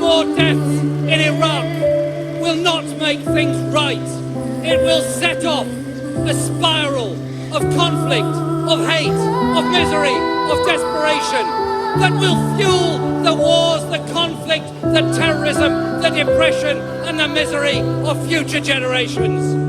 more deaths in Iraq will not make things right. It will set off a spiral of conflict, of hate, of misery, of desperation that will fuel the wars, the conflict, the terrorism, the depression and the misery of future generations.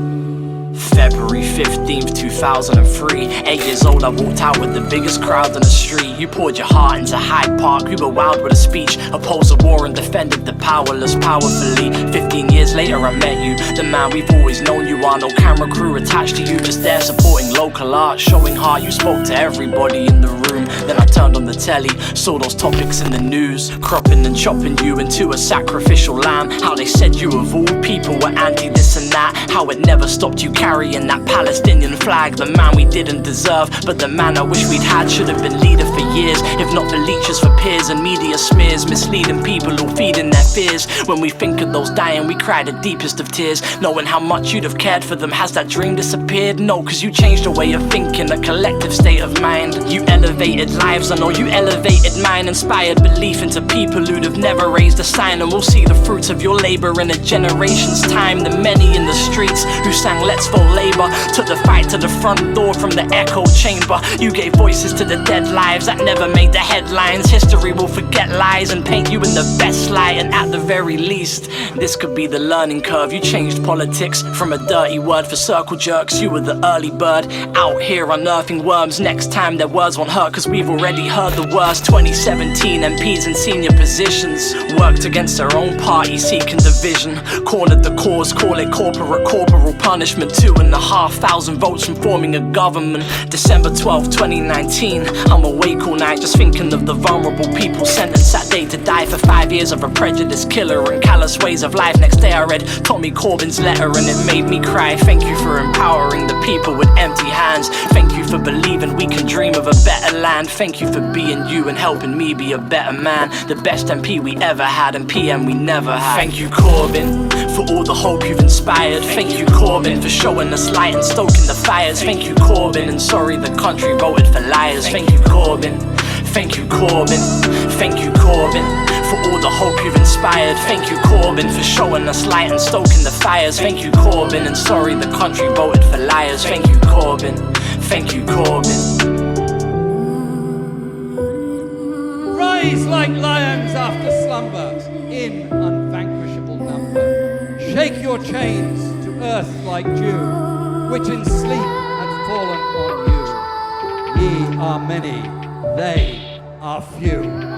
February 15th, 2003. 8 years old, I walked out with the biggest crowd on the street. You poured your heart into Hyde Park, you were wild with a speech. Opposed the war and defended the powerless powerfully. 15 years later I met you, the man we've always known you are. No camera crew attached to you, just there supporting local art, showing heart. You spoke to everybody in the room. Then I turned on the telly, saw those topics in the news, cropping and chopping you into a sacrificial lamb. How they said you of all people were anti this and that. How it never stopped you carrying that Palestinian flag. The man we didn't deserve, but the man I wish we'd had. Should have been leader for years, if not for leeches for peers and media smears, misleading people who feeding their fears. When we think of those dying, we cry the deepest of tears, knowing how much you'd have cared for them. Has that dream disappeared? No, cause you changed a way of thinking, a collective state of mind. You elevated lives, I know you elevated mine. Inspired belief into people who'd have never raised a sign. And we'll see the fruits of your labor in a generation's time. The many in the streets who sang let's vote Labour took the fight to the front door from the echo chamber. You gave voices to the dead lives that never made the headlines. History will forget lies and paint you in the best light. And at the very least, this could be the learning curve. You changed politics from a dirty word for circle jerks. You were the early bird out here unearthing worms. Next time their words won't hurt, cause we've already heard the worst. 2017 MPs in senior positions worked against their own party, seeking division. Cornered the cause, call it corporal punishment. 2,500 votes from forming a government. December 12, 2019. I'm awake all night just thinking of the vulnerable people sentenced that day to die for 5 years of a prejudiced killer and callous ways of life. Next day I read Tommy Corbyn's letter and it made me cry. Thank you for empowering the people with empty hands. Thank you for believing we can dream of a better land. Thank you for being you and helping me be a better man. The best MP we ever had and PM we never had. Thank you Corbyn for all the hope you've inspired. Thank you Corbyn for showing us light and stoking the fires. Thank you Corbyn, and sorry the country voted for liars. Thank you Corbyn, thank you Corbyn, thank you Corbyn for all the hope you've inspired. Thank you Corbyn for showing us light and stoking the fires. Thank you Corbyn, and sorry the country voted for liars. Thank you Corbyn, thank you Corbyn. Rise like lions after slumber, in unvanquishable number. Shake your chains to earth like dew, which in sleep had fallen on you. Ye are many, they are few.